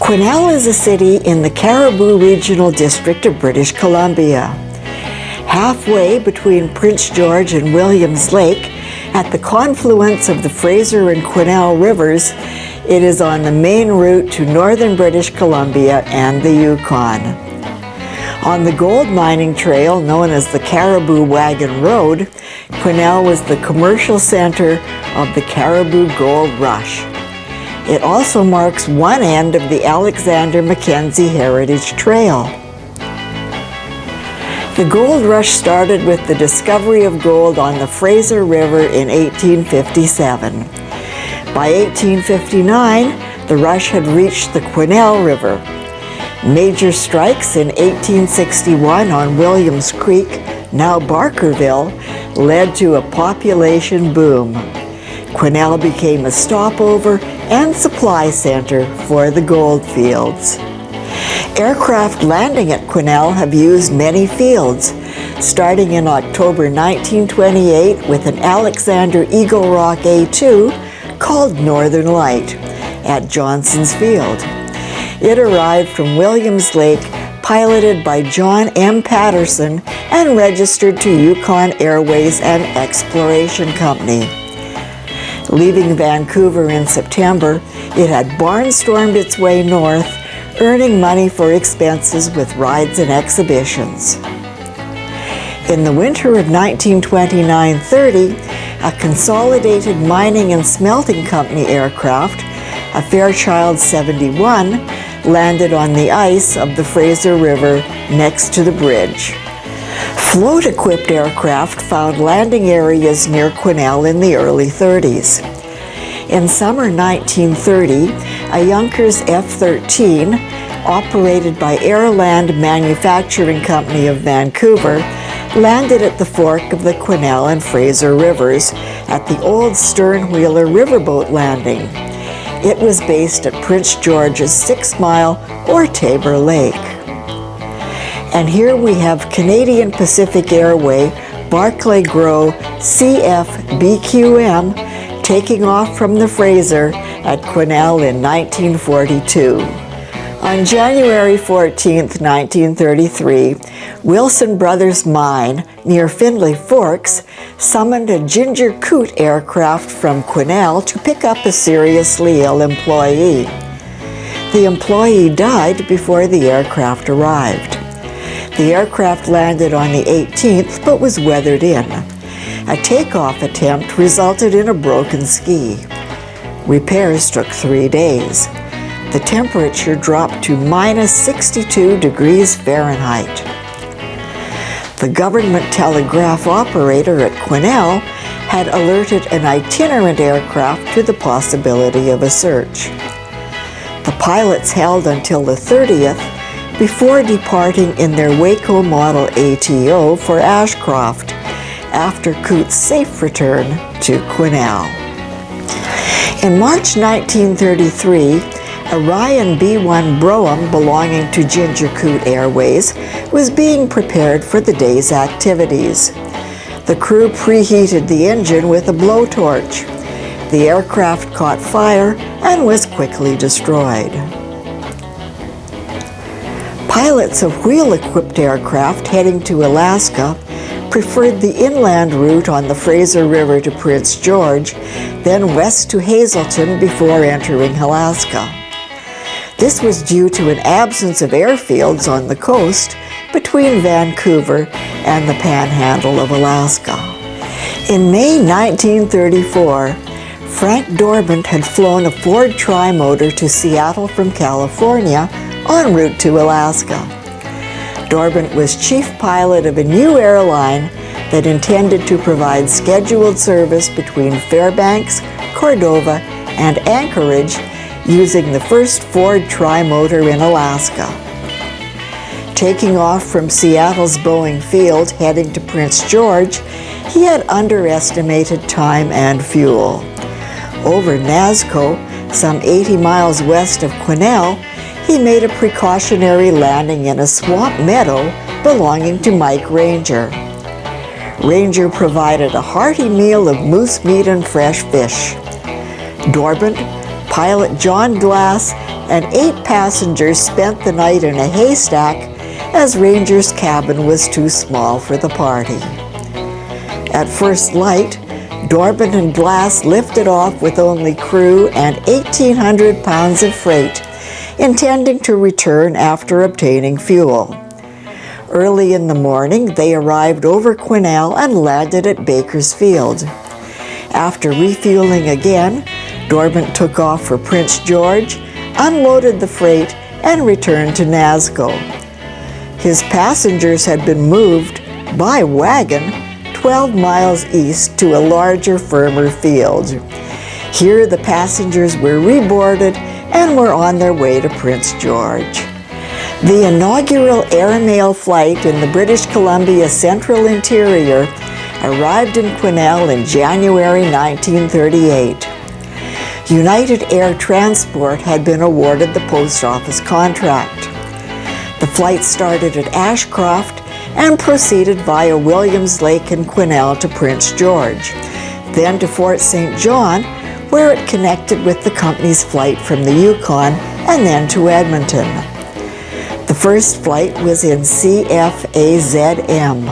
Quesnel is a city in the Cariboo Regional District of British Columbia. Halfway between Prince George and Williams Lake, at the confluence of the Fraser and Quesnel rivers, it is on the main route to northern British Columbia and the Yukon. On the gold mining trail known as the Cariboo Wagon Road, Quesnel was the commercial center of the Cariboo Gold Rush. It also marks one end of the Alexander Mackenzie Heritage Trail. The gold rush started with the discovery of gold on the Fraser River in 1857. By 1859, the rush had reached the Quesnel River. Major strikes in 1861 on Williams Creek, now Barkerville, led to a population boom. Quesnel became a stopover and supply center for the gold fields. Aircraft landing at Quesnel have used many fields, starting in October 1928 with an Alexander Eagle Rock A-2 called Northern Light at Johnson's Field. It arrived from Williams Lake, piloted by John M. Patterson and registered to Yukon Airways and Exploration Company. Leaving Vancouver in September, it had barnstormed its way north, earning money for expenses with rides and exhibitions. In the winter of 1929-30, a Consolidated Mining and Smelting Company aircraft, a Fairchild 71, landed on the ice of the Fraser River next to the bridge. Float-equipped aircraft found landing areas near Quesnel in the early 30s. In summer 1930, a Junkers F-13, operated by Airland Manufacturing Company of Vancouver, landed at the fork of the Quesnel and Fraser Rivers at the old Sternwheeler Riverboat Landing. It was based at Prince George's 6 Mile or Tabor Lake. And here we have Canadian Pacific Airway Barclay Grow CF-BQM taking off from the Fraser at Quesnel in 1942. On January 14, 1933, Wilson Brothers Mine near Findlay Forks summoned a Ginger Coot aircraft from Quesnel to pick up a seriously ill employee. The employee died before the aircraft arrived. The aircraft landed on the 18th but was weathered in. A takeoff attempt resulted in a broken ski. Repairs took 3 days. The temperature dropped to minus 62 degrees Fahrenheit. The government telegraph operator at Quesnel had alerted an itinerant aircraft to the possibility of a search. The pilots held until the 30th before departing in their Waco Model ATO for Ashcroft after Coot's safe return to Quesnel. In March 1933, a Ryan B-1 Brougham belonging to Ginger Coot Airways was being prepared for the day's activities. The crew preheated the engine with a blowtorch. The aircraft caught fire and was quickly destroyed. Pilots of wheel-equipped aircraft heading to Alaska preferred the inland route on the Fraser River to Prince George, then west to Hazelton before entering Alaska. This was due to an absence of airfields on the coast between Vancouver and the Panhandle of Alaska. In May 1934, Frank Dorbent had flown a Ford Trimotor to Seattle from California en route to Alaska. Dorbent was chief pilot of a new airline that intended to provide scheduled service between Fairbanks, Cordova, and Anchorage using the first Ford Trimotor in Alaska. Taking off from Seattle's Boeing Field heading to Prince George, he had underestimated time and fuel. Over Nazco, some 80 miles west of Quesnel, he made a precautionary landing in a swamp meadow belonging to Mike Ranger. Ranger provided a hearty meal of moose meat and fresh fish. Dorbent, pilot John Glass and 8 passengers spent the night in a haystack as Ranger's cabin was too small for the party. At first light, Dorbin and Glass lifted off with only crew and 1,800 pounds of freight, intending to return after obtaining fuel. Early in the morning, they arrived over Quesnel and landed at Bakersfield. After refueling again, Dorbin took off for Prince George, unloaded the freight, and returned to Nazco. His passengers had been moved by wagon 12 miles east to a larger, firmer field. Here the passengers were reboarded and were on their way to Prince George. The inaugural airmail flight in the British Columbia Central Interior arrived in Quesnel in January 1938. United Air Transport had been awarded the post office contract. The flight started at Ashcroft and proceeded via Williams Lake and Quesnel to Prince George, then to Fort St. John, where it connected with the company's flight from the Yukon and then to Edmonton. The first flight was in CFAZM.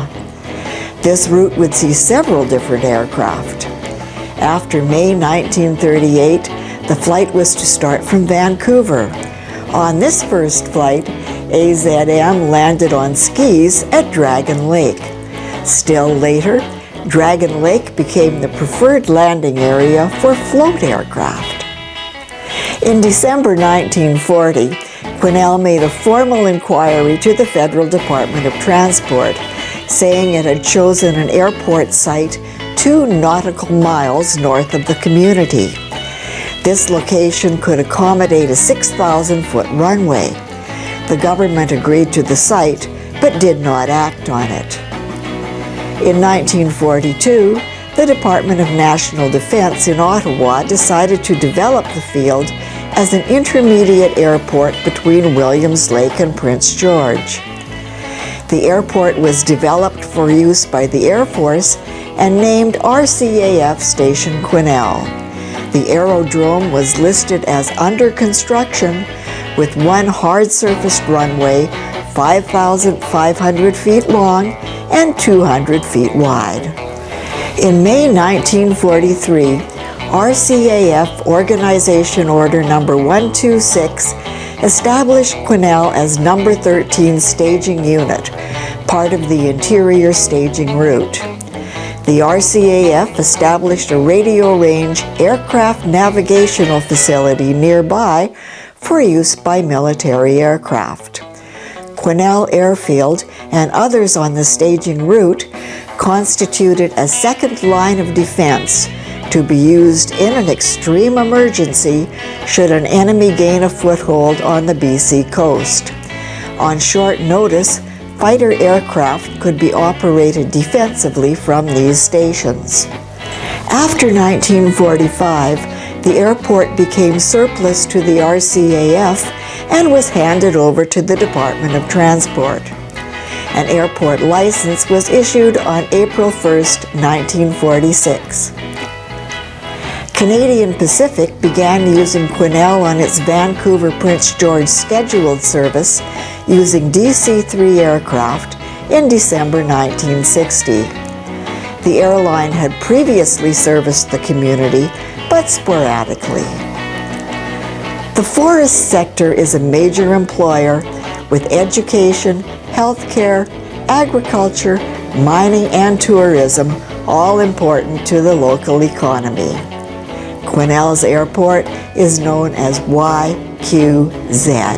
This route would see several different aircraft. After May 1938, the flight was to start from Vancouver. On this first flight, AZM landed on skis at Dragon Lake. Still later, Dragon Lake became the preferred landing area for float aircraft. In December 1940, Quesnel made a formal inquiry to the Federal Department of Transport, saying it had chosen an airport site 2 nautical miles north of the community. This location could accommodate a 6,000-foot runway. The government agreed to the site, but did not act on it. In 1942, the Department of National Defense in Ottawa decided to develop the field as an intermediate airport between Williams Lake and Prince George. The airport was developed for use by the Air Force and named RCAF Station Quesnel. The aerodrome was listed as under construction with 1 hard-surfaced runway 5,500 feet long and 200 feet wide. In May 1943, RCAF Organization Order Number 126 established Quesnel as Number 13 Staging Unit, part of the interior staging route. The RCAF established a radio range aircraft navigational facility nearby for use by military aircraft. Quesnel Airfield and others on the staging route constituted a second line of defense to be used in an extreme emergency should an enemy gain a foothold on the BC coast. On short notice, fighter aircraft could be operated defensively from these stations. After 1945, the airport became surplus to the RCAF and was handed over to the Department of Transport. An airport license was issued on April 1, 1946. Canadian Pacific began using Quesnel on its Vancouver-Prince George scheduled service using DC-3 aircraft in December 1960. The airline had previously serviced the community, but sporadically. The forest sector is a major employer with education, healthcare, agriculture, mining, and tourism, all important to the local economy. Quesnel's airport is known as YQZ.